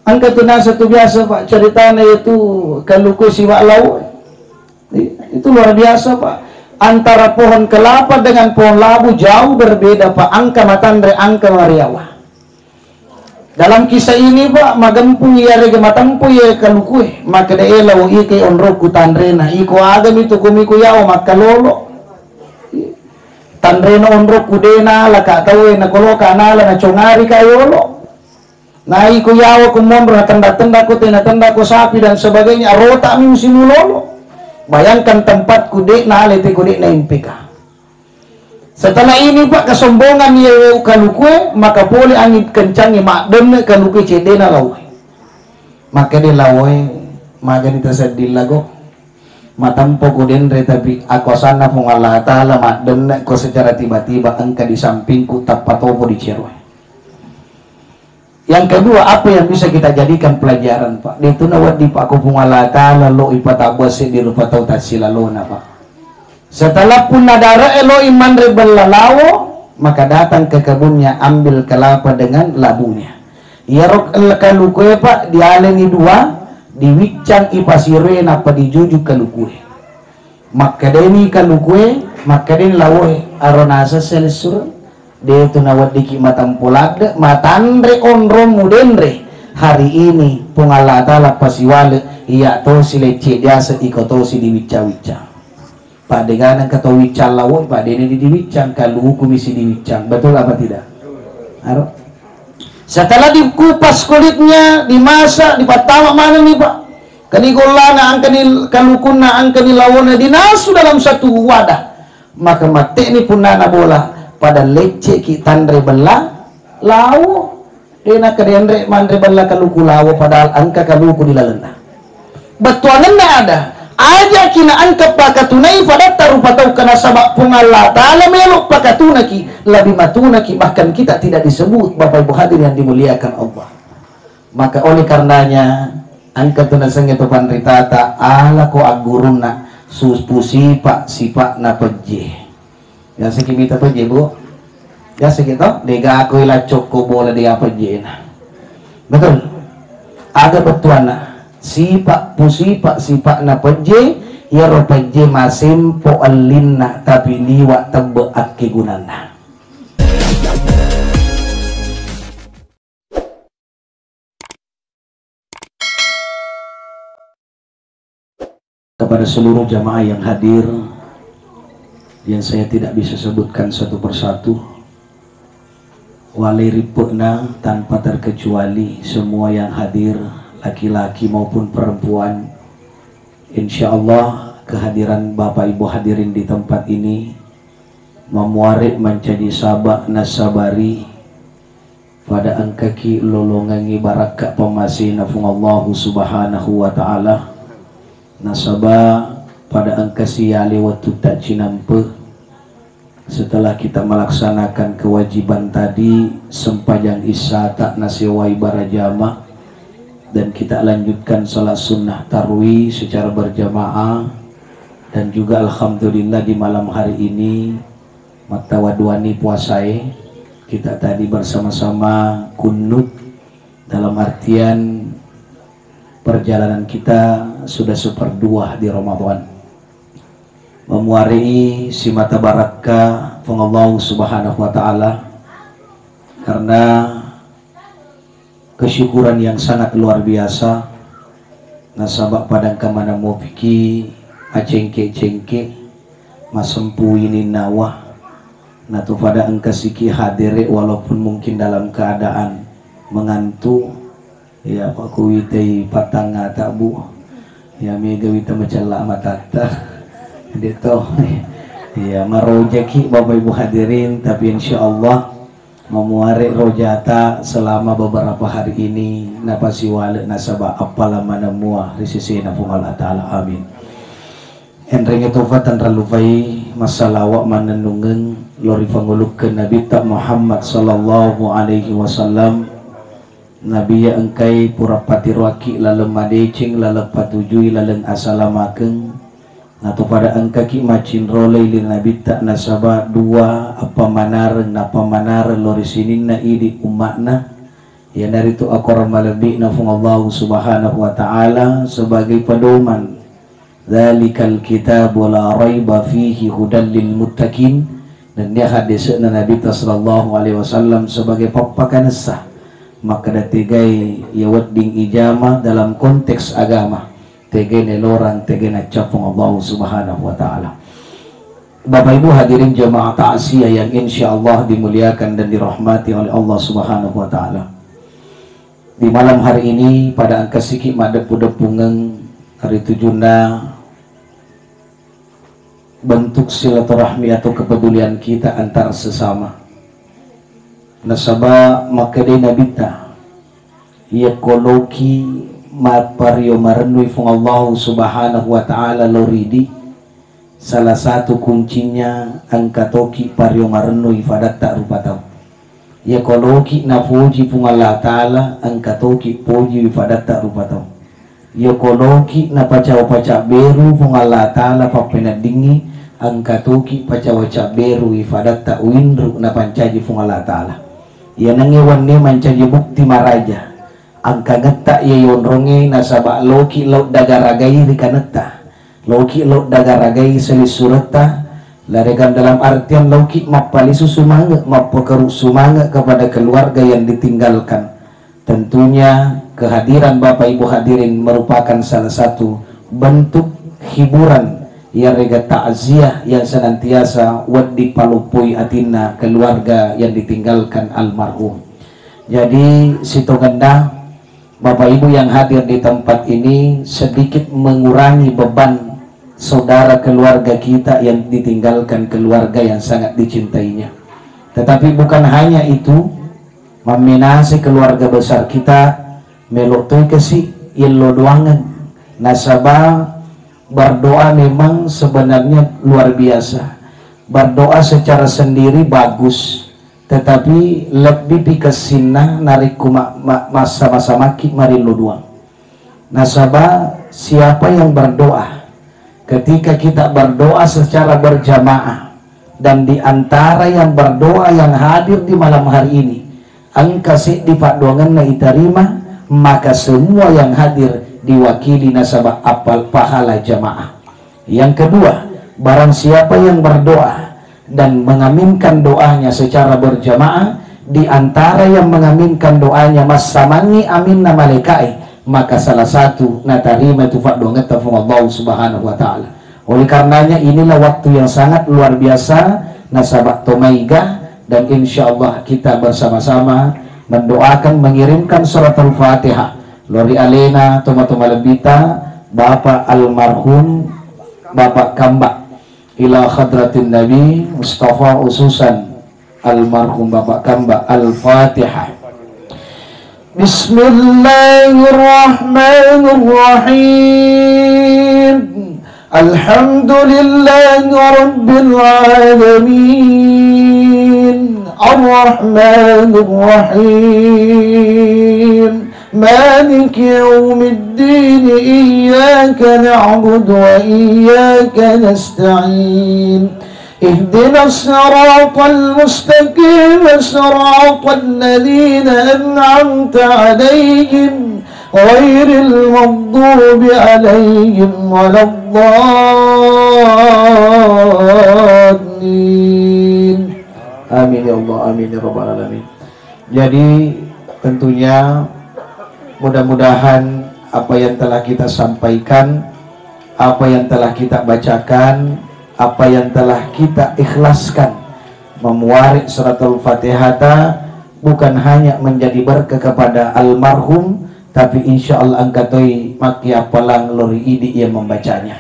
Angka tu nasa tu biasa Pak, ceritanya itu kaluku siwa lau. Itu luar biasa Pak. Antara pohon kelapa dengan pohon labu jauh berbeda Pak. Angka matandre, angka mariawa. Dalam kisah ini Pak, magempu ya rege matampu ya kaluku. Maka de lau ike onroku tandrena. Iko agam itu kumiku yao makalolo. Tandrena onroku dena laka tawe na koloka nala na chongari kayolo. Nah iku yawa kumombro na tenda-tenda ko tenda ko sapi dan sebagainya rota mi simulolo. Bayangkan tempat kude na alete kude na impeka. Setelah ini Pak kesombongan yewe kalukue maka boleh angin kencangi mak demne kalukue cede na lawe. Maka de lawe maka ditasadil lago. Matampo kudendre tapi aku sana pung Allah Ta'ala mak demne ko secara tiba-tiba engka di sampingku tapatopo di cerwe. Yang kedua, apa yang bisa kita jadikan pelajaran Pak? Itu nawat di Pak Kupungala Ta'ala lo ipatabwasi di rupa tau tasilalo Pak. Setelah pun nadara elo iman rebelalawo, maka datang ke kebunnya ambil kelapa dengan labunya. Ia rok kalukue Pak dialeni dua, diwicang ipasire napa dijujuk kalukue. Maka deni kalukue, maka deni lawoe aronasa selesur. Dia itu nawat diki matampulade matandre onro mudenre hari ini pungalata la pasiwale iya to silece biasa ikotosi di wica-wica Pak dengan kata wica lawo Pak dene di wicang kalau hukum isi di wicang betul apa tidak? Aro. Setelah dikupas kulitnya dimasak dipatawa mana nih Pak kanigolana angkani kalukuna angkani lawona dinasu dalam satu wadah maka mate ni punana bola pada lecce ki tandre bella lawo dena kadendre mandre bella kaluku lawo padahal angka kaluku dilalena betuanna ada aja kina angka pakatunai pada tarupa tau kana sabab pungalla ta'ala melok pakatunaki lebih matunaki bahkan kita tidak disebut Bapak Ibu hadirin yang dimuliakan Allah. Maka oleh karenanya angka tunasang itu pandritata ala ko aguruna suspusi pak sipak na pejeh ya sekimita peje Bu ya segitu dega aku ila coko bola dia peje na betul ada betuana sipak pusipak sipak na peje ya ro peje masimpo alinna tapi liwa tebe aki gunana. Kepada seluruh jamaah yang hadir yang saya tidak bisa sebutkan satu persatu waliripuna tanpa terkecuali semua yang hadir laki-laki maupun perempuan insya Allah kehadiran Bapak Ibu hadirin di tempat ini memuarik menjadi sabak nasabari pada angkaki lolongangi baraka pemasi nafung Allah subhanahu wa ta'ala nasabah pada angka siali waktu tak cinampe. Setelah kita melaksanakan kewajiban tadi sempajang isya tak nasiwai barajama dan kita lanjutkan salat sunnah tarwih secara berjamaah dan juga alhamdulillah di malam hari ini matawadwani puasai kita tadi bersama-sama kunut dalam artian perjalanan kita sudah seperdua di Ramadan memuari si mata baraka Allah subhanahu wa ta'ala karena kesyukuran yang sangat luar biasa nasabak padang kamana mau piki acengke-cengke masempu ini nawah natu pada engka siki hadire walaupun mungkin dalam keadaan mengantuk ya Pak kuwitei patanga tabu ya mega wita macala matata dito ya marojaki Bapak Ibu hadirin tapi insya Allah memuari rojata selama beberapa hari ini napasi wale nasabah apalah mana muah risisi napung Allah Ta'ala amin enreng itu fatan ralufai masalawak manenungen lori panguluk ke Nabi tak Muhammad sallallahu alaihi wasallam Nabi ya engkai purapati ruaki lalem madecing lalem patujui lalem asalamaken atau pada engkaki macin role li Nabi tak nasabah dua apa manaren lori sinin na idi umakna Ya dari itu akor malabik nafung Allah subhanahu wa ta'ala sebagai pedoman. Dzalikal kitabu la raiba fihi hudan lil muttaqin. Dan dia hadisnya Nabi sallallahu alaihi wasallam sebagai papakan sah. Maka datigai ya wadding ijamah dalam konteks agama. Tegene lorang tegene capung Allah subhanahu wa ta'ala. Bapak Ibu hadirin jamaah ta'asiyah yang insya Allah dimuliakan dan dirahmati oleh Allah subhanahu wa ta'ala. Di malam hari ini pada angka sikit madepu-depungeng hari tujuna bentuk silaturahmi atau kepedulian kita antar sesama. Nasaba makade nabita ya koloki mapario marnui fung Allah subhanahu wa ta'ala loridi. Salah satu kuncinya angkatoki pario marnui fadatta rupatau. Ya koloki na puji fung Allah ta'ala angkatoki puji fadatta rupatau. Ya koloki na pacaw-pacaw beru fung Allah ta'ala papenadingi angkatoki pacaw-pacaw beru fadatta uindru na pancaji fung Allah ta'ala. Ya nangewan ni mancaji bukti maraja. Angka geta ya yonronge nasaba loki laut dagaragai rikaneta. Loki laut dagaragai selisurata. Laregan dalam artian loki mapalisu sumanga, mapakeru sumanga kepada keluarga yang ditinggalkan. Tentunya kehadiran Bapak Ibu hadirin merupakan salah satu bentuk hiburan yang rega takziah yang senantiasa wadi palupui atina keluarga yang ditinggalkan almarhum. Jadi sitoganda Bapak Ibu yang hadir di tempat ini sedikit mengurangi beban saudara keluarga kita yang ditinggalkan keluarga yang sangat dicintainya. Tetapi bukan hanya itu, meminasi keluarga besar kita melotoi kesi illo doangan nasabah. Berdoa memang sebenarnya luar biasa. Berdoa secara sendiri bagus, tetapi lebih pikesina nariku masa-masa maki marilu doang. Nasabah siapa yang berdoa ketika kita berdoa secara berjamaah, dan di antara yang berdoa yang hadir di malam hari ini angka si di paduangan na iterima, maka semua yang hadir diwakili nasabah apal pahala jamaah. Yang kedua, barang siapa yang berdoa dan mengaminkan doanya secara berjamaah, di antara yang mengaminkan doanya masamani amin na malaikai, maka salah satu natarima itu fa'donget tafung Allah subhanahu wa ta'ala. Oleh karenanya inilah waktu yang sangat luar biasa nasabah tomaiga, dan insya Allah kita bersama-sama mendoakan mengirimkan surat al-fatihah Lori alena toma-toma lebita Bapak almarhum Bapak Kamba ila khadratin Nabi Mustafa ususan almarhum Bapak Kamba. Al-Fatihah. Bismillahirrahmanirrahim. Alhamdulillahi rabbil alamin. Ar-Rahmanir Rahim. مالك يوم الدين إياك نعبد وإياك نستعين اهدنا الصراط المستقيم صراط الذين أنعمت عليهم غير المغضوب عليهم ولا الضالين. Amin ya Allah, amin ya Rabbal Alamin. Jadi tentunya mudah-mudahan apa yang telah kita sampaikan, apa yang telah kita bacakan, apa yang telah kita ikhlaskan memuarik suratul Fatihah bukan hanya menjadi berkah kepada almarhum, tapi insya Allah angkatoi maki apalang lori idi yang membacanya.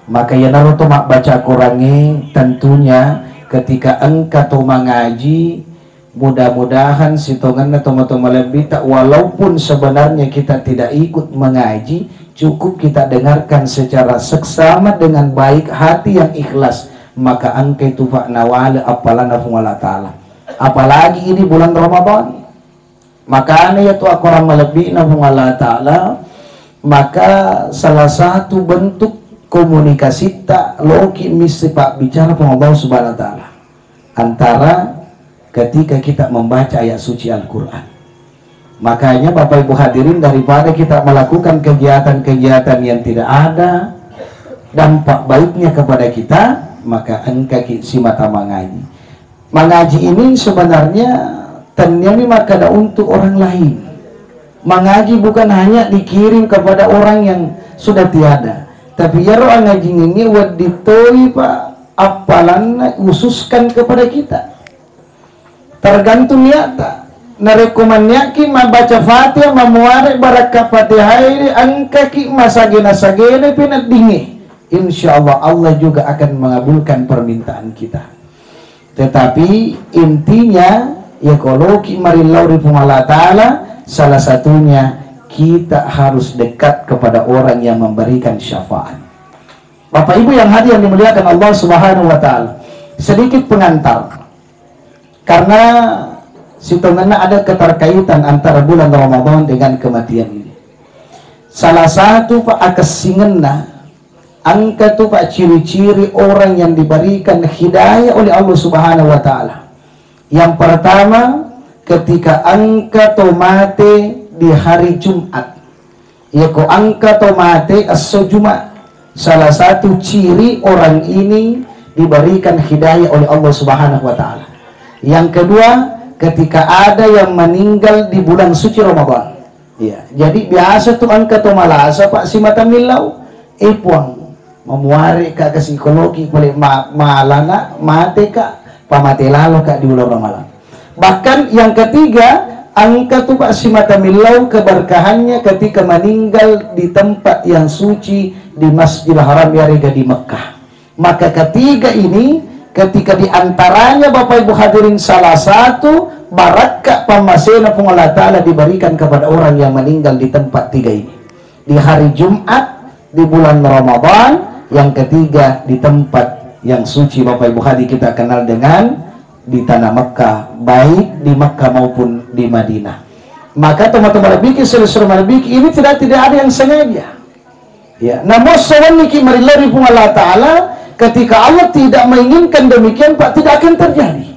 Maka ya naruto mak baca kurangi, tentunya ketika engkau mengaji, mudah-mudahan sitongan atau lebita, walaupun sebenarnya kita tidak ikut mengaji, cukup kita dengarkan secara seksama dengan baik hati yang ikhlas, maka angka itu fa'nawala apalana fungala ta'ala. Apalagi ini bulan Ramadan, maka ini yaitu akoram malabina fungala ta'ala, maka salah satu bentuk komunikasi tak loki misi pak bicara Allah subhanahu wa ta'ala antara ketika kita membaca ayat suci Al-Quran. Makanya Bapak Ibu hadirin, daripada kita melakukan kegiatan-kegiatan yang tidak ada dampak baiknya kepada kita, maka engkau si mata mengaji. Mengaji ini sebenarnya ternyata maka untuk orang lain. Mengaji bukan hanya dikirim kepada orang yang sudah tiada, tapi ya roh ngaji ini waditoi Pak apalan khususkan kepada kita. Tergantung niata. Narekomannya ki membaca Fatihah memuari barakat Fatihah ini angka ki masagena pinat dingi. Insyaallah Allah juga akan mengabulkan permintaan kita. Tetapi intinya ya kalau ki marillau Allah Ta'ala, salah satunya kita harus dekat kepada orang yang memberikan syafaat. Bapak Ibu yang hadir yang dimuliakan Allah Subhanahu wa Ta'ala, sedikit pengantar karena situngana ada keterkaitan antara bulan Ramadan dengan kematian ini. Salah satu Pak akesingena angka tu Pak ciri-ciri orang yang diberikan hidayah oleh Allah Subhanahu wa Ta'ala. Yang pertama, ketika angka tomate di hari Jumat, yaitu angka tomate as-Jumat, salah satu ciri orang ini diberikan hidayah oleh Allah Subhanahu wa Ta'ala. Yang kedua, ketika ada yang meninggal di bulan suci Ramadan. Ya, jadi biasa tuh angka to malasa Pak si mata milau puang memuari ka psikologi boleh malana mate ka pamate lalo ka di bulan Ramadan. Bahkan yang ketiga, angka tuh Pak si mata milau keberkahannya ketika meninggal di tempat yang suci di Masjidil Haram Yarega di Mekah. Maka ketiga ini ketika diantaranya Bapak Ibu hadirin salah satu barakat pamasena pun Allah Ta'ala diberikan kepada orang yang meninggal di tempat tiga ini, di hari Jumat, di bulan Ramadan, yang ketiga di tempat yang suci Bapak Ibu hadirin kita kenal dengan di tanah Mekah, baik di Mekah maupun di Madinah. Maka teman-teman lebih seluruh lebih ini tidak ada yang sengaja ya, namun sawan niki marilari pun Allah Ta'ala. Ketika Allah tidak menginginkan demikian Pak, tidak akan terjadi.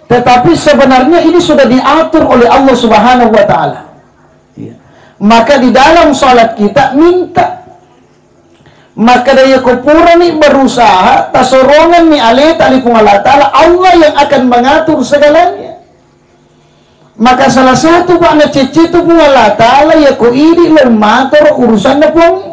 Tetapi sebenarnya ini sudah diatur oleh Allah Subhanahu wa Ta'ala. Ya. Maka di dalam salat kita minta. Maka daya kupura nih berusaha tasorongan nih alih talipung Allah Ta'ala, Allah yang akan mengatur segalanya. Maka salah satu Pak na cicitu pun Allah Ta'ala ya ku ini lemmator urusan na pun.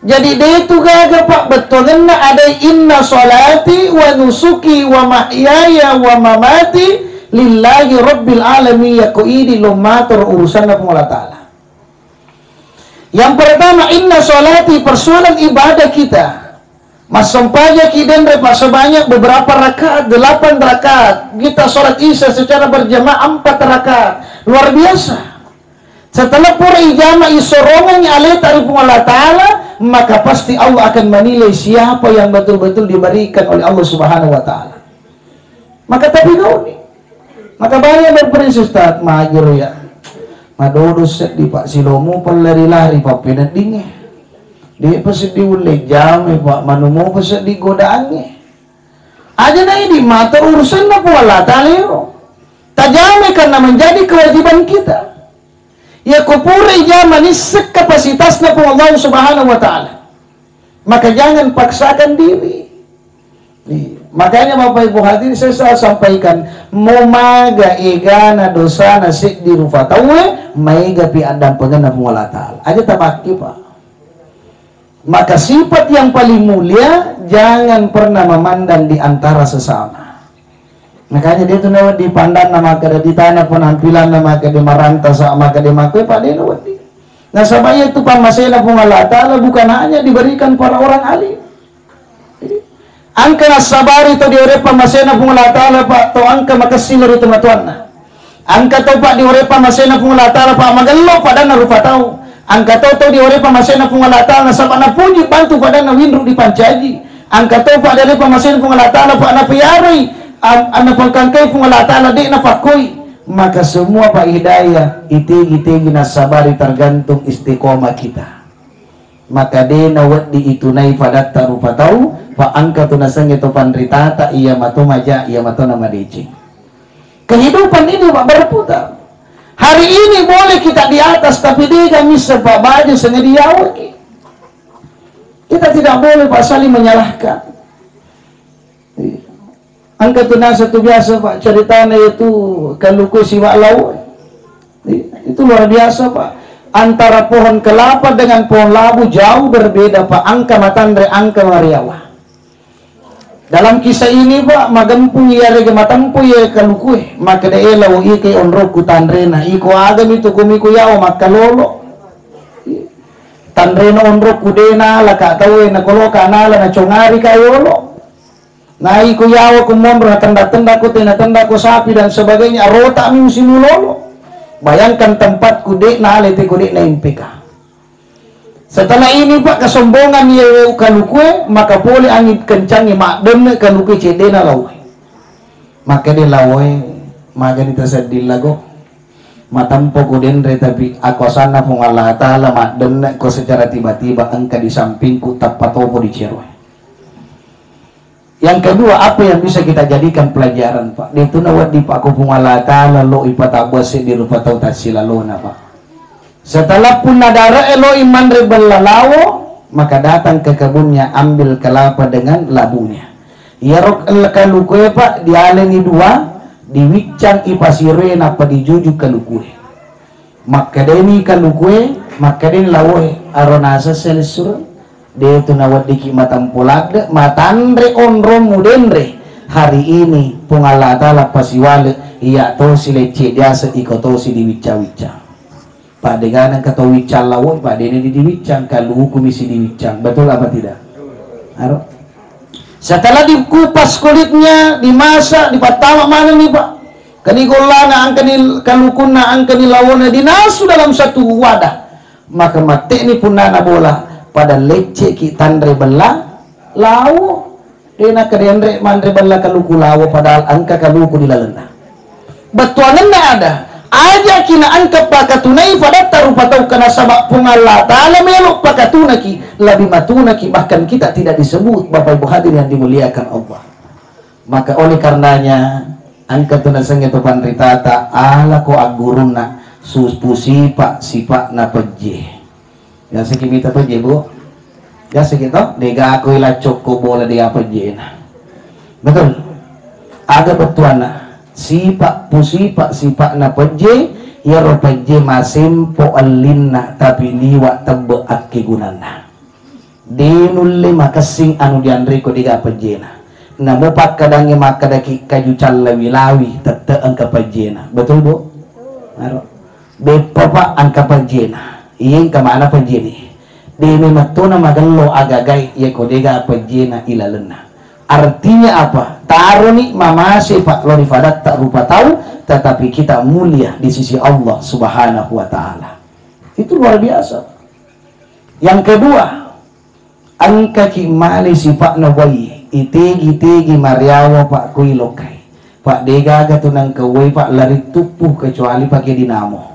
Jadi dia itu gagal Pak, betul na ada inna salati wa nusuki wa mahyaya wa mamati lillahi rabbil alamin, ya ku ini lemmator urusan na pun Allah Ta'ala. Yang pertama, inna salati, persoalan ibadah kita. Mas sampainya kiden Pak sebanyak beberapa rakaat, 8 rakaat. Kita sholat isya secara berjamaah 4 rakaat. Luar biasa. Setelah pura ijama isorongan alih tarifung Allah Ta'ala, maka pasti Allah akan menilai siapa yang betul-betul diberikan oleh Allah Subhanahu wa Ta'ala. Maka tapi kau nih, maka banyak berprinsip Ustaz majur ya. Madodus set di Pak Silomo pelari-lari Pak pedat dingin. Dia pasti diulek jam Pak manumu pasti digodaannya. Aja na ini mata urusan na po Allah Ta'ala. Tajame karena menjadi kewajiban kita. Ya kupura ijama ni sekapasitas na po Allah Subhanahu wa Ta'ala. Maka jangan paksakan diri. Makanya Bapak Ibu hadirin saya selalu sampaikan, momaga igana dosa nasik di rufatawe maiga pi andam pengana Allah Ta'ala. Aja tabaki Pak. Maka sifat yang paling mulia jangan pernah memandang di antara sesama. Makanya dia tuh nawat dipandang nama kada di tanah penampilan nama kada maranta sama kada makwe Pak dia nawat. Nah sabaya itu pamasena pun Allah Ta'ala bukan hanya diberikan para orang alim. Angka sabar itu diore pamasena pun Allah Ta'ala Pak, to angka makasilor itu matuan. Angka to Pak diore pamasena pun Allah Ta'ala Pak magallo pada na rupa tau. Angka to diore pamasena pun Allah Ta'ala sama na puji bantu pada na winru di pancaji. Angka to Pak diore pamasena pun Allah Ta'ala Pak na piyari anak pangkangkay pun Allah Ta'ala di na pakoy. Maka semua Pak hidayah itigi-tigi na sabari tergantung istiqomah kita. Maka de nawat di itunay padat tarupa tau pa angka tunasang ito panritata iya mato maja iya mato na madicing. Kehidupan ini Pak berputar. Hari ini boleh kita di atas, tapi dia kami sebab baju sengaja. Kita tidak boleh Pak saling menyalahkan. Angka tunang satu biasa Pak, ceritanya itu kaluku siwa lau. Itu luar biasa Pak. Antara pohon kelapa dengan pohon labu jauh berbeda Pak. Angka matandre, angka mariawa. Dalam kisah ini Pak, magampu ya rega matampu ya kaluku. Maka da elaw ike onroku tandrena. Iko agam itu kumiku yao makalolo. Tandrena onroku dena laka tawe na koloka nala na chongari kayolo. Nah iko yawa kumombro na tanda-tanda ko tanda ko sapi dan sebagainya rota mi simulolo. Bayangkan tempat kude na alete kude na impika. Setelah ini Pak kesombongan ye kalukue maka boleh angin kencangi mak dene kalukue cedena lawe. Maka de lawe maka ditasadil lago. Matampo kudenre tapi aku sana pung Allah Ta'ala mak dene ko secara tiba-tiba engka di sampingku tapatopo di cerwe. Yang kedua, apa yang bisa kita jadikan pelajaran Pak? Itu nawat di Pak Kupung Allah Ta'ala lo ipatabase di rupa tau tasilalona Pak. Setelah pun nadara elo iman rebelalawo, maka datang ke kebunnya ambil kelapa dengan labunya. Ya rok kalukue Pak dialeni dua, diwicang ipasire napa dijujuk kalukue. Maka deni kalukue, maka deni lawoe aronasa selesur. Dia itu nawat diki matampulagde matandre onro mudenre hari ini pungalata la pasiwale iya to silece biasa ikotosi di wicca-wicca Pak dengan kato wicca lawo Pak dene di wicca kalau komisi di wicca betul apa tidak? Aro setelah dikupas kulitnya dimasak dipatama mana nih Pak kanigolana angkani kalukuna angkani lawona dinasu dalam satu wadah maka mate ni punana bola pada lecce ki tandre bella lawo dena kadendre mandre bella kaluku lawo padahal angka kaluku dilalena batuanna ada aja kina angka pakatunai pada tarupa tau kana sabab pungalla taala melok pakatunaki lebih matunaki bahkan kita tidak disebut Bapak Ibu hadirin yang dimuliakan Allah. Maka oleh karenanya angka tunasang itu pandritata ala ko aguruna suspusi pak sipak na pejeh. Ya sekimita peje Bu. Ya segitu dega aku ila coko bola dia peje na. Betul. Ada betuana sipak pusipak sipak na peje ya ro peje masimpo alinna tapi liwa tebe akki gunana. Dinulle makasing anu diandre ko diga peje na. Namo pak kadange makadaki kaju callawi-lawi tette angka peje na. Betul Bu? Aro. Bepa angka peje na. Iyeng kamana pajeni dene matuna magallo agagai ye kodega pajena ilalena artinya apa taroni mamase Pak lori fadat tak rupa tahu tetapi kita mulia di sisi Allah Subhanahu wa taala itu luar biasa. Yang kedua angka ki mali sifat nawai itegi mariawa Pak kuilokai Pak dega gatunang kawai Pak lari tupuh kecuali pakai dinamo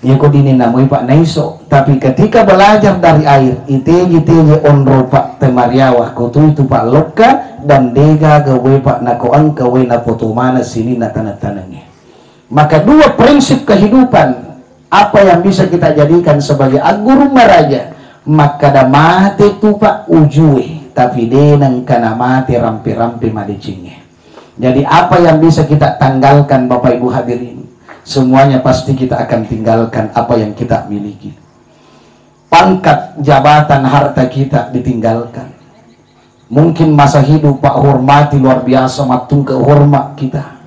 ya kok dinamoi Pak Naiso tapi ketika belajar dari air itegi onro Pak temariawa kutu itu Pak Loka dan dega gawe Pak nakoang gawe na potomana sini na tanah-tanahnya maka dua prinsip kehidupan apa yang bisa kita jadikan sebagai aguru maraja maka da mate tu Pak ujue tapi denang kana mate rampi-rampi madicingnya. Jadi apa yang bisa kita tanggalkan Bapak Ibu hadirin semuanya pasti kita akan tinggalkan apa yang kita miliki. Pangkat, jabatan, harta kita ditinggalkan. Mungkin masa hidup Pak hormati luar biasa matung ke hormat kita.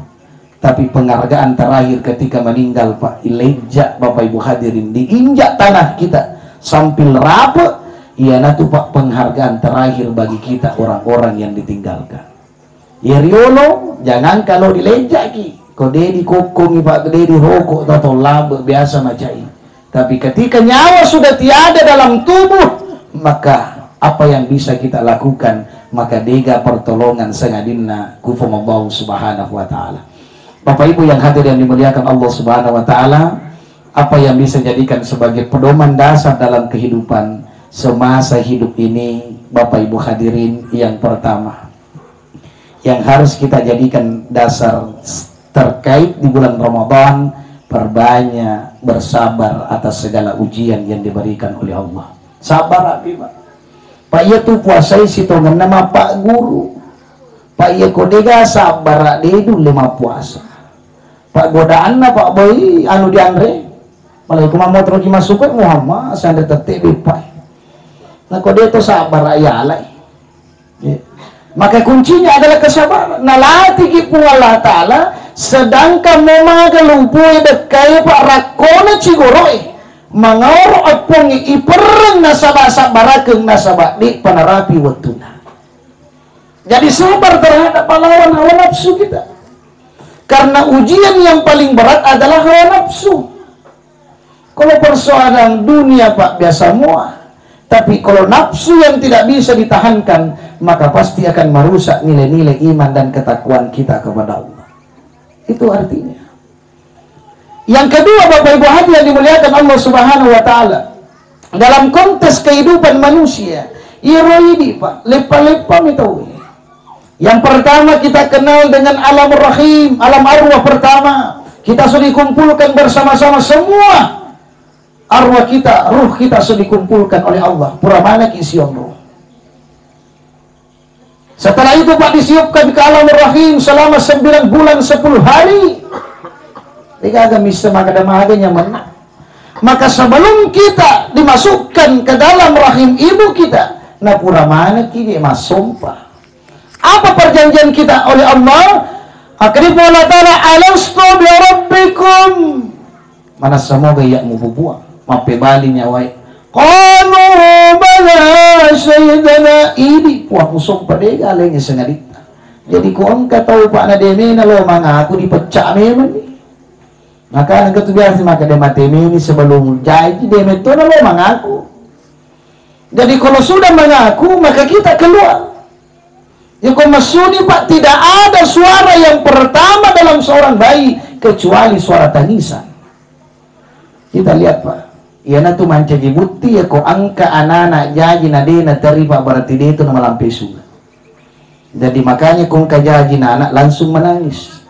Tapi penghargaan terakhir ketika meninggal Pak ileja Bapak Ibu hadirin diinjak tanah kita sambil rape. Iya natu Pak penghargaan terakhir bagi kita orang-orang yang ditinggalkan. Yeriolo jangan kalau dilejaki. Kode di kokongi Pak, kode di rokok atau laba biasa macai. Tapi ketika nyawa sudah tiada dalam tubuh, maka apa yang bisa kita lakukan? Maka dega pertolongan sengadinna kufum Allah Subhanahu wa taala. Bapak Ibu yang hadir yang dimuliakan Allah Subhanahu wa taala, apa yang bisa jadikan sebagai pedoman dasar dalam kehidupan semasa hidup ini, Bapak Ibu hadirin, yang pertama yang harus kita jadikan dasar terkait di bulan Ramadan perbanyak bersabar atas segala ujian yang diberikan oleh Allah. Sabar abi pak. Pak iya tu puasai si tongan nama pak guru. Pak iya kodega sabar dia itu 5 puasa. Pak godaan na pak boy anu di Andre. Malah kuma mau terus masuk ke Muhammad sandre tetek bipai. Nah kode itu sabar ayalai. Ya. Maka kuncinya adalah kesabaran. Nalati kipu Allah Ta'ala sedangkan memaga lumpuy dekai pak rakona cigoroi mangawro apong ipereng nasabah sabarakeng nasabah di panarapi waktuna. Jadi sabar terhadap lawan hawa nafsu kita. Karena ujian yang paling berat adalah hawa nafsu. Kalau persoalan dunia pak biasa muah. Tapi kalau nafsu yang tidak bisa ditahankan, maka pasti akan merusak nilai-nilai iman dan ketakwaan kita kepada Allah. Itu artinya. Yang kedua, Bapak Ibu hadirin yang dimuliakan Allah Subhanahu wa taala. Dalam konteks kehidupan manusia, ini Pak, lepa-lepa itu. Yang pertama kita kenal dengan alam rahim, alam arwah pertama. Kita sudah dikumpulkan bersama-sama semua. Arwah kita, ruh kita sudah dikumpulkan oleh Allah. Pura mana kision ruh. Setelah itu Pak disiupkan ke alam rahim selama 9 bulan 10 hari. Dia agak bisa maka damaganya menang. Maka sebelum kita dimasukkan ke dalam rahim ibu kita, na pura mana kini mas sumpah. Apa perjanjian kita oleh Allah? Akhirnya Allah Ta'ala alastu bi rabbikum. Mana semoga yakmu bubuang. Mape bali nyawai. Qalu bala sayyidana ini puah musong pada galengnya sengadita. Jadi ko angka tahu pak na deme na lo mga aku dipecah memang ni. Maka ang biasa maka de mateme ni sebelum jadi deme to na lo mga aku. Jadi kalau sudah mengaku maka kita keluar. Ya kau masudi pak tidak ada suara yang pertama dalam seorang bayi kecuali suara tangisan. Kita lihat pak. Iana tu manca jibuti ya ko angka anak-anak jaji nadena terima berarti dia itu nama lampai surga. Jadi makanya kung kajaji anak langsung menangis.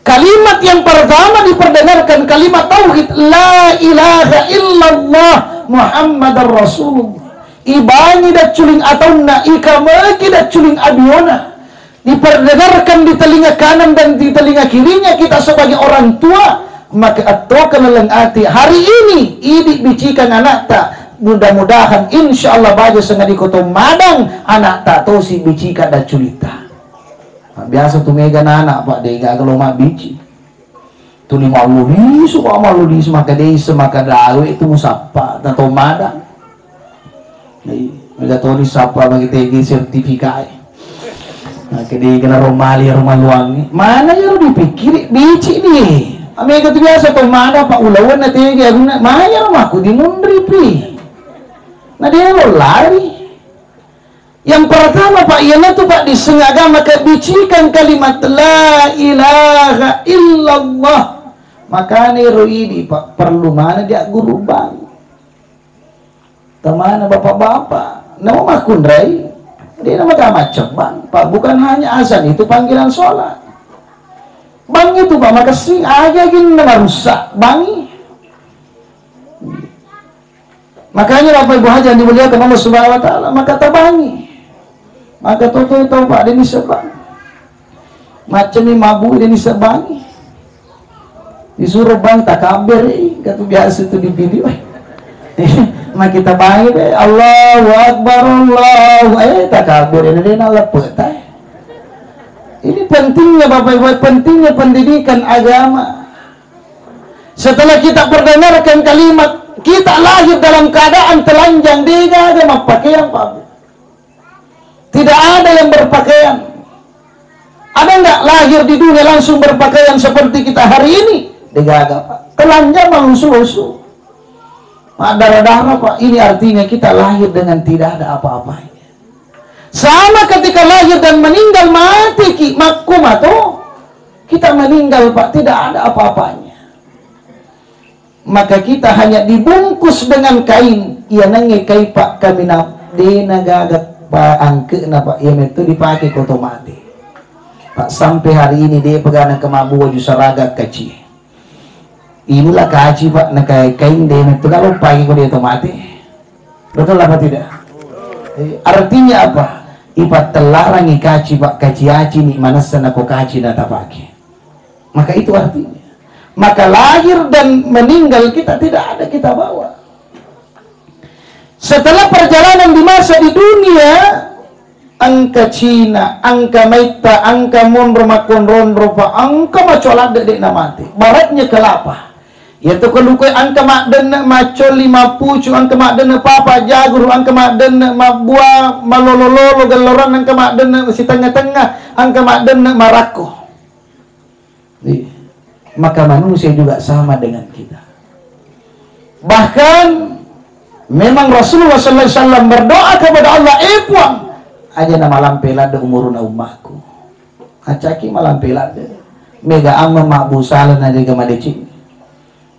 Kalimat yang pertama diperdengarkan kalimat tauhid la ilaha illallah Muhammadar Rasulullah. Ibani dak culing atauna ikamaki dak culing abiona. Diperdengarkan di telinga kanan dan di telinga kirinya kita sebagai orang tua. Maka atau kenalang ati hari ini idi bicikan anak tak mudah-mudahan insya Allah baja sengali koto madang anak tak to si bicika dan culita. Biasa tu mega anak pak dega kalau mak bici tu 50 suka malu di semaka dei semaka dawe itu musapa tato madang. Mega to ni sapa bagi tegi sertifikat. Nah kedi kena romali rumah luang mana ya dipikir bici nih. Amerika itu biasa tuh mana pak ulawan na tiga guna maya rumah aku di mundri pri. Nah dia lo lari. Yang pertama pak iana tuh pak disengaja maka bicikan kalimat la ilaha illallah. Maka nih roidi pak perlu mana dia guru bang. Temana bapak-bapak. Nama makundrai. Dia nama macam bang. Pak bukan hanya azan itu panggilan sholat. Bang itu pak maka sing aja gini nama rusak bangi. Makanya Bapak Ibu Haji yang dimuliakan Allah Subhanahu wa taala maka tabangi. Maka tahu pak dia disebang. Macam ni mabuk dia disebangi. Disuruh bang tak kabar kata biasa itu di video. Maka kita bangi Allahu Akbar Allahu tak kabar dia lepet. Ini pentingnya Bapak Ibu, pentingnya pendidikan agama. Setelah kita perdengarkan kalimat, kita lahir dalam keadaan telanjang, dia agama pakaian Pak. Tidak ada yang berpakaian. Ada enggak lahir di dunia langsung berpakaian seperti kita hari ini? Dia agama telanjang malusu-lusu. Darah-darah Pak, ini artinya kita lahir dengan tidak ada apa-apanya. Sama ketika lahir dan meninggal mati makumato kita meninggal pak tidak ada apa-apanya. Maka kita hanya dibungkus dengan kain. Ia nangi kai pak kami di nagagat pak angke na pak ia itu dipakai koto mati. Pak sampai hari ini dia pegangan kemabu jusaraga kecil. Inilah kaji pak, nak kain deh, itu kalau pagi kau dia mati, betul apa tidak? Artinya apa? Ipat telarang kaji pak, kaji aji nih mana sana kau kaji nata pagi. Maka itu artinya. Maka lahir dan meninggal kita tidak ada kita bawa. Setelah perjalanan di masa di dunia, angka Cina, angka Maita, angka Monro Makon Ronropa, angka macola dedek namati. Baratnya kelapa. Yaitu kelukai angka makdena macol 50, angka makdena papa jagur, angka makdena mabua malololo galoran, angka makdena si tengah-tengah, angka makdena marako. Maka manusia juga sama dengan kita. Bahkan memang Rasulullah SAW berdoa kepada Allah, puang aja nama lampelade umuruna ummahku. Acaki malampelade mega amma makbusalan na diga madeci.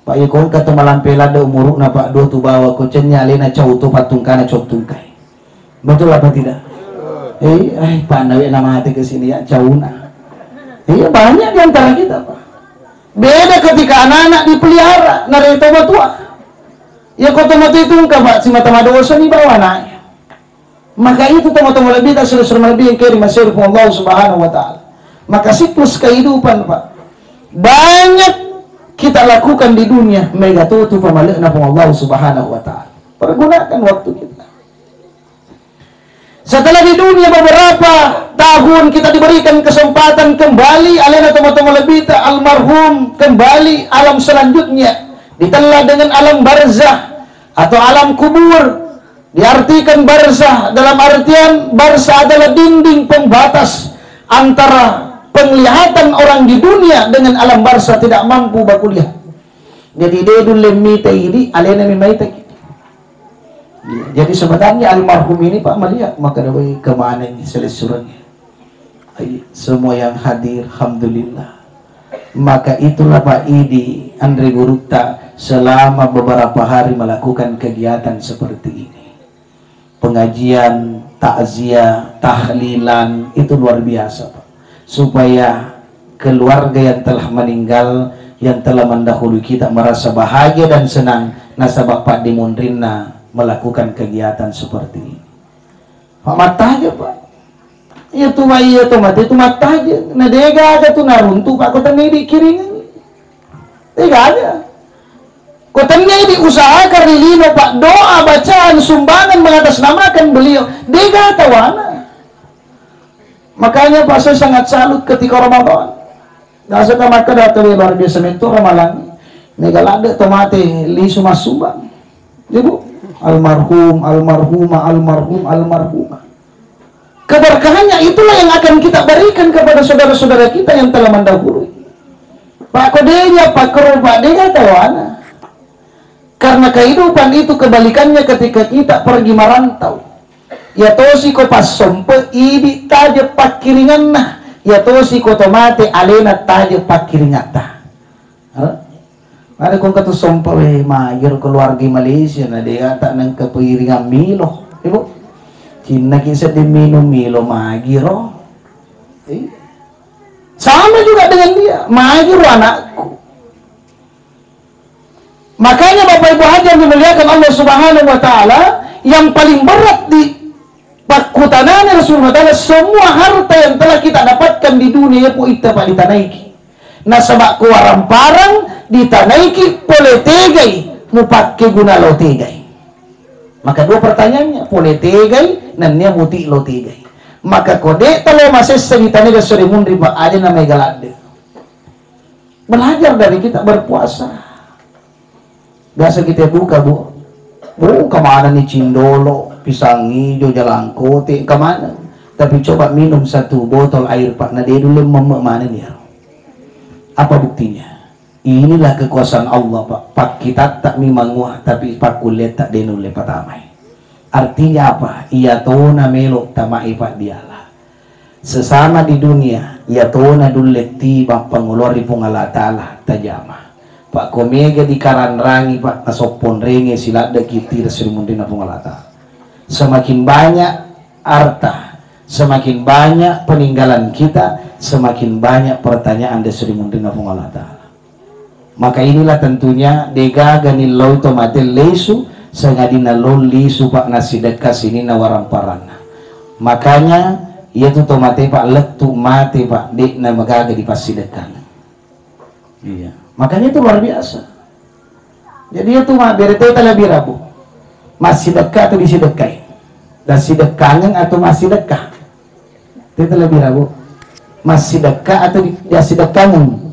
Pak Yekon kata malampelade umuruna Pak do tu bawa ko cenya lena cautu patungkana cok tungkai. Betul apa tidak? Pak nawi nama hati ke sini ya cauna. Iya banyak di antara kita Pak. Beda ketika anak-anak dipelihara nari toba tua. Ya kau tomat itu enggak Pak, si mata dosa ni bawa anaknya. Maka itu tomat-tomat lebih tak suruh lebih yang kiri masih Allah Subhanahu Wa Taala. Maka siklus kehidupan Pak banyak kita lakukan di dunia mega tutu pamalena Allah Subhanahu Wa Taala. Pergunakan waktu kita. Setelah di dunia beberapa tahun kita diberikan kesempatan kembali alena tomat-tomat lebih tak almarhum kembali alam selanjutnya ditelah dengan alam barzah atau alam kubur. Diartikan barzah dalam artian barzah adalah dinding pembatas antara penglihatan orang di dunia dengan alam barzah tidak mampu bakuliah. Jadi dedul lemita ini alena mimaita. Jadi sebenarnya almarhum ini Pak melihat maka dari kemana ini selesurannya. Semua yang hadir alhamdulillah. Maka itulah Pak Idi Andre Gurukta selama beberapa hari melakukan kegiatan seperti ini. Pengajian, takziah, tahlilan itu luar biasa Pak. Supaya keluarga yang telah meninggal, yang telah mendahului kita merasa bahagia dan senang nasabah Pak Dimundrina melakukan kegiatan seperti ini. Pak mata aja Pak. Ya tuh itu mata aja. Nah dega aja tuh naruntuh Pak kota ini kiringan. Dega aja. Kotanya ini usaha karilino Pak, doa bacaan sumbangan mengatasnamakan beliau. Dega tawana. Makanya Pak saya sangat salut ketika Ramadan. Nasa kamaka datang luar biasa mentor ramalan. Megalade tomate lisu masumbang. Ibu almarhum, almarhumah. Keberkahannya itulah yang akan kita berikan kepada saudara-saudara kita yang telah mendahului. Pak kodenya, Pak Kero, Pak Dega tawana. Karena kehidupan itu kebalikannya ketika kita pergi merantau. Ya tosi ko pas sompe ibi taje pakiringan nah. Ya tosi ko tomate alena taje pakiringan ta. Ada kong kata sompe we magir keluarga Malaysia na dia tak nang kepiringan milo. Ibu. Cina kisah di minum milo magiro. Sama juga dengan dia, magiro anakku. Makanya Bapak Ibu Haji yang dimuliakan Allah Subhanahu Wa Taala, yang paling berat di pakutanana Rasulullah Taala, semua harta yang telah kita dapatkan di dunia po ita pak ditanaiki. Nasabak kuarang parang ditanaiki pole tegay mupake guna lo tegay. Maka dua pertanyaannya, pole tegay nannya muti lo tegay. Maka kode talo mases ditanaika sore mundri pak aja namanya galade. Belajar dari kita berpuasa. Biasa kita buka bu, kemana nih cindolo, pisang hijau, jalangkote, kemana? Tapi coba minum satu botol air pak, nah dia dulu mana nih? Apa buktinya? Inilah kekuasaan Allah pak. Pak kita tak mimanguah, tapi pak kulit tak denule patamai. Artinya apa? Ia tona melok tamai pak dialah. Sesama di dunia, ia tona dulu tiba pengulori pungala ta'ala tajamah. Pak komega di karanrangi pak nasopon renge silat de kitir srimundina pungalata. Semakin banyak harta, semakin banyak peninggalan kita, semakin banyak pertanyaan de srimundina pungalata. Maka inilah tentunya dega ganil lo itu mati lesu sengadina lo lisu pak nasi dekat sini nawarang parana. Makanya ia tuh tomate pak letu mati pak dek na magaga di pasidekan. Iya. Makanya itu luar biasa. Jadi itu mah berita lebih rabu. Masih dekat atau disedekai? Dan sidekangan atau masih dekat? Itu lebih rabu. Masih dekat atau disedekangan?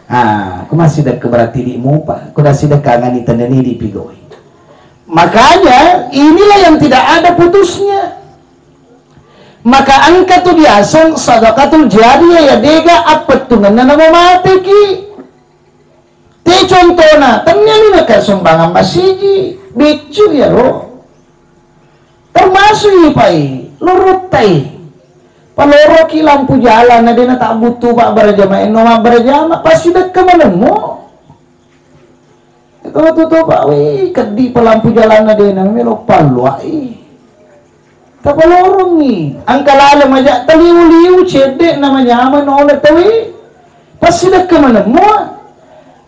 Ah, aku masih dekat berarti di mupa. Aku dah sidekangan itu dan ini dipigoi. Makanya inilah yang tidak ada putusnya. Maka angka tu biasa sadaqatul jariyah ya dega apa tu nama mati ki. Te contohna, ternyata ka sumbangan masiji, bicu ya lo. Termasuk ipai, lurutai. Paloro ki lampu jalan na dina tak butuh pak berjamaah, no berjamaah pasti dek ke mana mo. Kalau tutup pak, wih kedi pelampu jalan na dina melo paluai. Tak palorong ni, angka lalam aja taliu-liu cedek namanya aman oleh tawi. Pasti dek ke mana mo.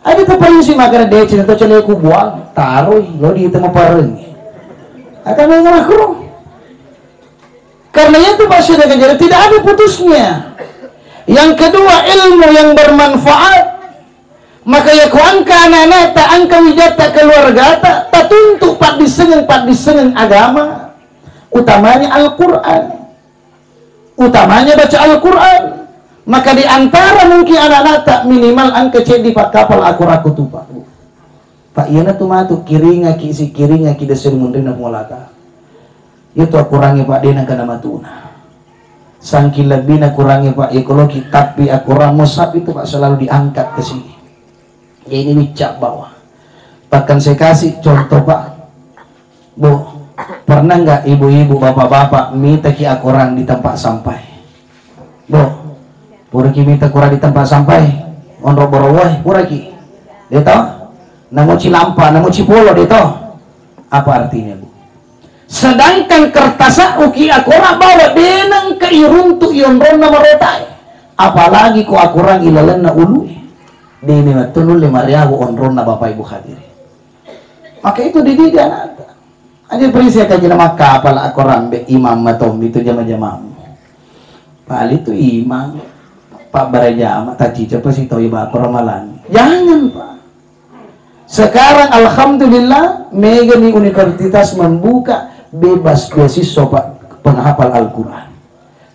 Ada tapayin si makan deci atau cale ku buang taruh lo di tengah pareng. Akan mengalah kurung. Karena itu pasti ada kejadian tidak ada putusnya. Yang kedua ilmu yang bermanfaat. Maka ya ku angka anak-anak tak angka wijata keluarga tak tuntuk pak disengen agama. Utamanya Al-Quran. Utamanya baca Al-Quran. Maka di antara mungkin anak-anak tak minimal angka cek di pak kapal aku tu pak. Pak iya na tu matu kiringa ki si kiringa ki desir mundrina mulata. Itu akurangi pak dena kana matuna. Sangki lebih na kurangi pak ekologi tapi akuran musab itu pak selalu diangkat ke sini. Ya ini dicap bawah. Bahkan saya kasih contoh pak. Bu, pernah nggak ibu-ibu bapak-bapak minta ki akuran di tempat sampai? Bu, puraki minta kurang di tempat sampai onro borowai puraki dia tahu namo cilampa namo cipolo dia tahu apa artinya bu. Sedangkan kertas uki akura bawa denang ke iruntu ionron nama rotai apalagi ku akurang ilalan na ulu dini matulul 5.000 onron na bapak ibu hadir. Maka itu dididik anak aja berisi kaji nama kapal akurang be imam matom itu jama-jama pak itu imam Pak Barajama tadi coba sih tahu iba ramalan. Jangan Pak. Sekarang alhamdulillah Mega di universitas membuka bebas beasiswa Pak penghafal Al-Quran.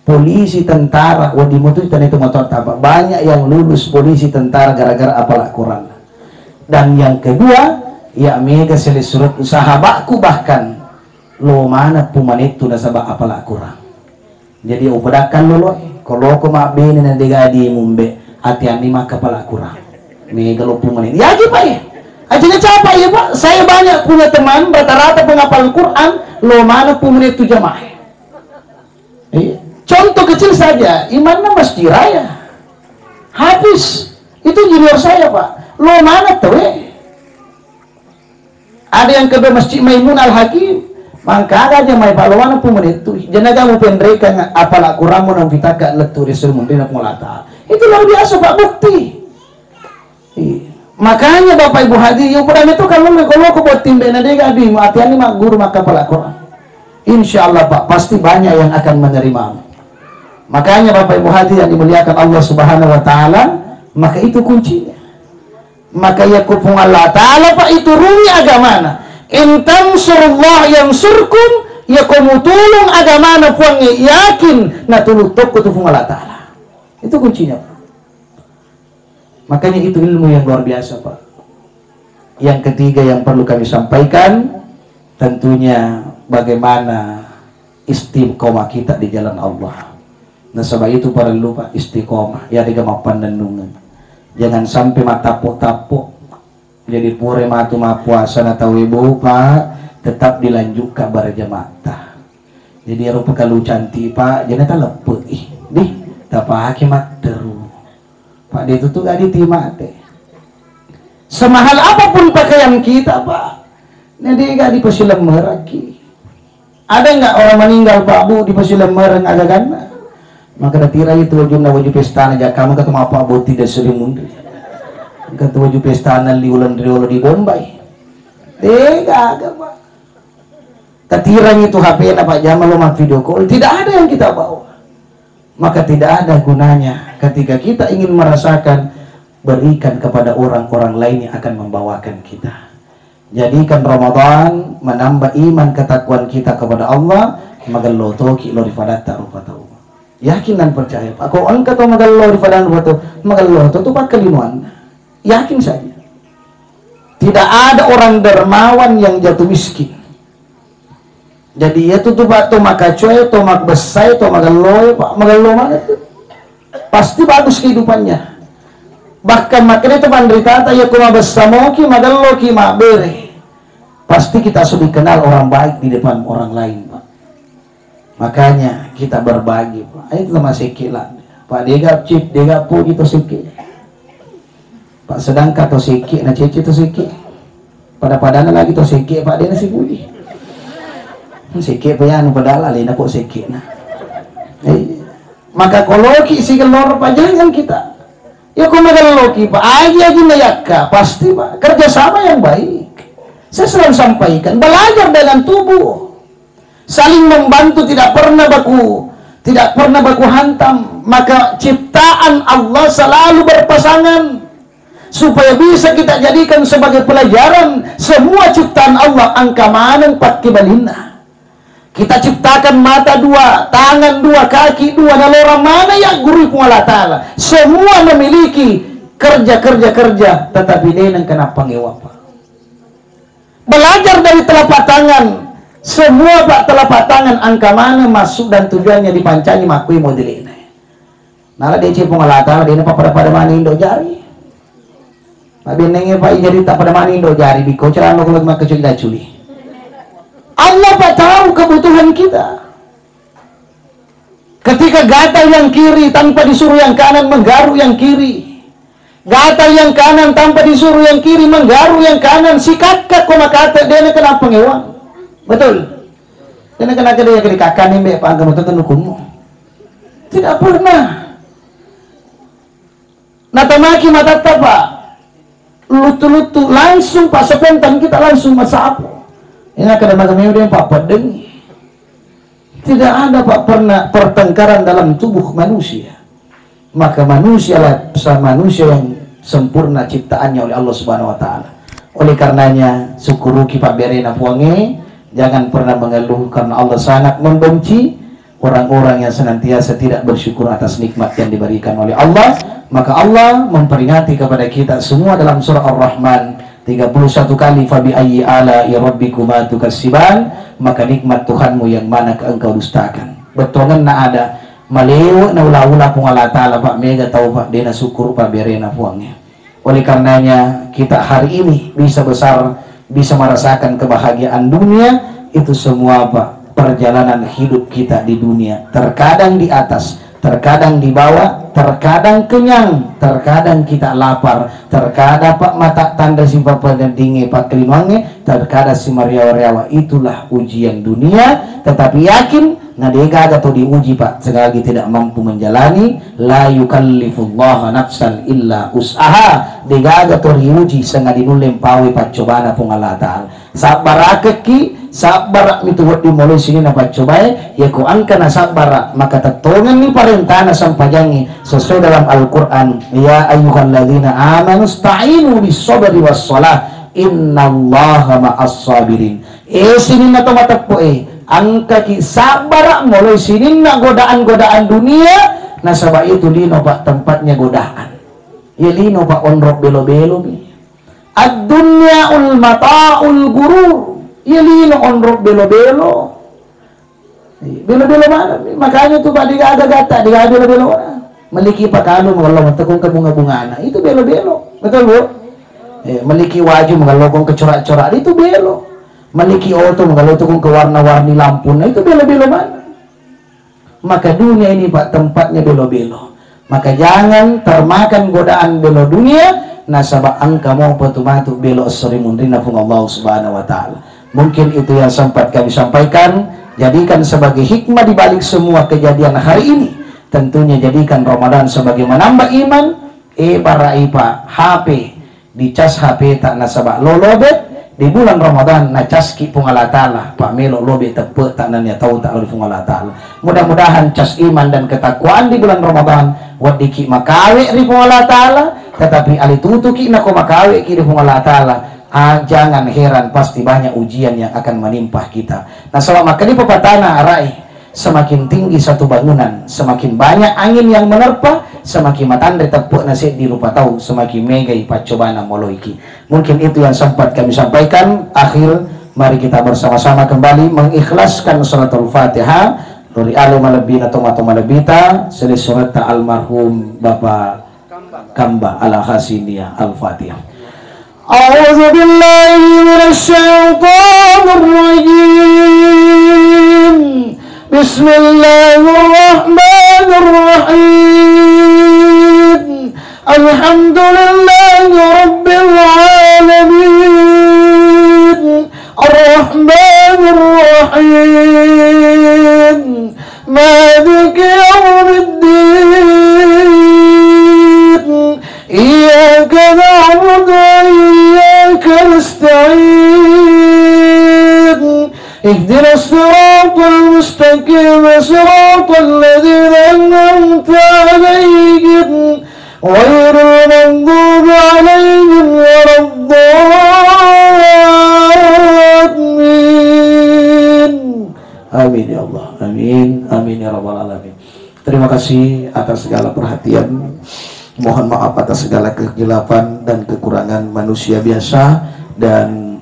Polisi, tentara, wadi motor itu motor apa? Banyak yang lulus polisi, tentara gara-gara hafal Al-Quran. Dan yang kedua, ya Mega selesai sahabatku bahkan lo mana pumanitu nasabah hafal Al-Quran. Jadi upadakan lo kalau aku mak bini nanti gadi mumbe hati-hati mak kepala kurang Mega lo pumanin ya aja pak ya aja capek ya pak saya banyak punya teman rata-rata penghafal Quran lo mana pumanin itu jamaah contoh kecil saja imannya masjid raya habis itu junior saya pak lo mana tuh ada yang kedua masjid Maimun Al-Hakim maka aja mai palawan pun itu jenaga mu pendreka apal Al-Quran mo nang pitaka letu resul mundina mulata itu luar biasa pak bukti. Makanya bapak ibu hadir yang pernah itu kalau aku buat tim benadega di hati-hati mak guru maka apal Al-Quran insyaallah pak pasti banyak yang akan menerima. Makanya bapak ibu hadir yang dimuliakan Allah subhanahu wa ta'ala maka itu kuncinya. Maka ya kupung Allah ta'ala pak itu rumi agamana intan surullah yang surkum ya kamu tulung agama na puang yakin na tulung tok kutufung Allah Ta'ala itu kuncinya Pak. Makanya itu ilmu yang luar biasa Pak. Yang ketiga yang perlu kami sampaikan tentunya bagaimana istiqomah kita di jalan Allah. Nah sebab itu para lupa istiqomah ya diga mapandandungan jangan sampai matapuk-tapuk jadi pure matu ma puasa na tahu ibu pak tetap dilanjutkan berjamaah. Jadi rupa kalau cantik pak jadi tak lepuk di tak pakai mat teru pak dia tuh gak ditima teh semahal apapun pakaian kita pak nanti gak dipasilam meraki ada nggak orang meninggal pak bu dipasilam mereng agak gana maka datira itu wajib pesta aja kamu ketemu apa bu tidak sering mundur ketua ju pesta li ulan riolo di Bombay. Agak Pak. Ketirang itu HP na Pak Jamal lo video call, tidak ada yang kita bawa. Maka tidak ada gunanya ketika kita ingin merasakan, berikan kepada orang-orang lain yang akan membawakan kita. Jadikan Ramadan menambah iman ketakwaan kita kepada Allah. Magallo toki lo rifadatta rupatau. Yakin dan percaya Pak. Kau angkat atau magallo rifadatta rupatau, magallo itu Pak kalimuan. Yakin saja. Tidak ada orang dermawan yang jatuh miskin. Jadi ya tuh Pak tomak kacoy, tomak besai, tomak magallo Pak, magallo mana itu? Pasti bagus kehidupannya. Bahkan makanya itu penderita ya kuma besamoki magallo ki bere. Pasti kita sudah dikenal orang baik di depan orang lain Pak. Makanya kita berbagi Pak. Itu masih kilat. Pak dega cip dega pu gitu sikit. Pak sedangkan to sikit na cici to sikit. Pada-padana lagi to sikit Pak dia nasi budi. Sikit pa yan padala lina po sikit na. Maka koloki si gelor pa jangan kita. Ya kung magaloki pa aja mayaka pasti Pak kerjasama yang baik. Saya selalu sampaikan belajar dengan tubuh. Saling membantu, tidak pernah baku hantam. Maka ciptaan Allah selalu berpasangan supaya bisa kita jadikan sebagai pelajaran. Semua ciptaan Allah angka manang patkibalina. Kita ciptakan mata dua, tangan dua, kaki dua, nalora mana ya guru Allah Ta'ala. Semua memiliki kerja, tetapi dia yang kena pangewapa. Belajar dari telapak tangan. Semua Pak telapak tangan angka mana masuk dan tujuannya dipancangi makui model ini. Nala dia cipung Allah Ta'ala dia pada mana indo jari. Pak benengnya Pak jadi tak pada mana indo jari biko celana kalau mak kecil culi. Allah Pak tahu kebutuhan kita. Ketika gatal yang kiri tanpa disuruh yang kanan menggaru yang kiri. Gatal yang kanan tanpa disuruh yang kiri menggaru yang kanan. Sikatkat koma kata dia nak kena pengewang. Betul. Dia nak kena dia kena kakak ni mbak pangkamu tentu hukummu. Tidak pernah. Natamaki matata Pak. Lutu-lutu langsung Pak sepentan kita langsung masapu. Ini akan ada dia Pak pedeng. Tidak ada Pak pernah pertengkaran dalam tubuh manusia. Maka manusia yang sempurna ciptaannya oleh Allah Subhanahu Wa Taala. Oleh karenanya syukuruki Pak Berena Puange, jangan pernah mengeluh karena Allah sangat membenci orang-orang yang senantiasa tidak bersyukur atas nikmat yang diberikan oleh Allah. Maka Allah memperingati kepada kita semua dalam surah Ar-Rahman 31 kali fabi ayyi ala ya rabbikuma tukassiban, maka nikmat Tuhanmu yang mana engkau dustakan. Betongan na ada malewo na ula-ula pung Allah Ta'ala Pak mega tahu Pak dena syukur Pak berena puangnya. Oleh karenanya kita hari ini bisa besar, bisa merasakan kebahagiaan dunia. Itu semua Pak perjalanan hidup kita di dunia, terkadang di atas, terkadang di bawah, terkadang kenyang, terkadang kita lapar, terkadang Pak mata tanda si Bapak dan dinge Pak kelimange, terkadang si mariawa-riawa. Itulah ujian dunia. Tetapi yakin nadega atau diuji Pak sekali tidak mampu menjalani, la yukallifullahu nafsan illa usaha. Degaga to diuji senga dinulem pawe pacobana pung Allah Ta'ala. Sabar akeki, sabar mituwat di mulai sini na pacobae, ya ko angka na sabar maka tatongan ni parentana sampajangi sesuai dalam Al-Qur'an, ya ayyuhalladzina amanu sta'inu bis-sabri was-shalah innallaha ma'as sabirin. Sini na to matagpo angka ki sabar mulai sini na godaan-godaan dunia nasaba itu lino Pak tempatnya godaan. Ya lino Pak onrok belo-belo bi. Ad-dunya mata'ul gurur. Ya lino onrok belo-belo. Belo-belo mana? Makanya tuh Pak diga ada gata, diga belo-belo mana? Meliki Pak kalu mengalong tekung ke bunga-bunga itu belo-belo. Betul Bu? Meliki waju mengalong ke corak-corak itu belo. Meliki auto mengalong tekung ke warna-warni lampu itu belo-belo mana? Maka dunia ini Pak tempatnya belo-belo. Maka jangan termakan godaan belo dunia. Nasabah angka mau patu-matu belo sorimun rinafung Allah Subhanahu Wa Ta'ala. Mungkin itu yang sempat kami sampaikan. Jadikan sebagai hikmah di balik semua kejadian hari ini. Tentunya jadikan Ramadan sebagai menambah iman. Para ipa HP dicas HP tak nasabak lolobet di bulan Ramadan na cas ki pung Allah Ta'ala pamelo lobe tepe tak nanya tahu tak oleh pung Allah Ta'ala. Mudah-mudahan cas iman dan ketakwaan di bulan Ramadan wadi ki makawe ri pung Allah Ta'ala, tetapi ali tutu ki na ko makawe ki ri pung Allah Ta'ala. Jangan heran pasti banyak ujian yang akan menimpa kita. Nah selama kali pepatana arai semakin tinggi satu bangunan, semakin banyak angin yang menerpa, semakin matandre tepuk nasi di lupa tahu, semakin mega ipacobana moloiki. Mungkin itu yang sempat kami sampaikan. Akhir, mari kita bersama-sama kembali mengikhlaskan suratul Fatihah dari alu malebina tomato malebita seli surat almarhum Bapak Kamba ala Khasinia Al-Fatihah. A'udzu billahi minasyaitonir rajim. Bismillahirrahmanirrahim. Alhamdulillahi rabbil alamin. Ar-Rahmanir Rahim. Maliki yaumiddin. Iyyaka na'budu wa iyyaka nasta'in. اهدنا الصراط المستقيم صراط الذين أنعمت عليهم غير المغضوب عليهم ولا الضالين. Amin ya Allah, amin, amin ya rabbal alamin. Terima kasih atas segala perhatian. Mohon maaf atas segala kegelapan dan kekurangan manusia biasa, dan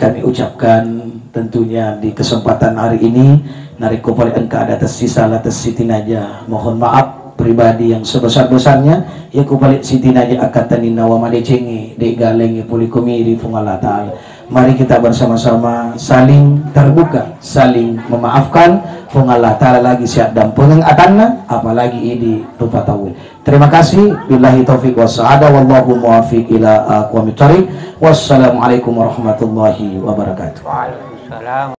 kami ucapkan tentunya di kesempatan hari ini nariko paling engka ada atas sisa atas Siti Naja, mohon maaf pribadi yang sebesar-besarnya ya ku balik Siti Naja akatani nawa madecengi de galengi pulikumiri fungala ta'ala. Mari kita bersama-sama saling terbuka, saling memaafkan fungala ta'ala lagi siap dan pengen atanna apalagi ini rupa tawil. Terima kasih. Billahi taufiq wa sa'ada wallahu muwafiq ila aqwamit thariq. Wassalamualaikum warahmatullahi wabarakatuh. Waalaikumsalam.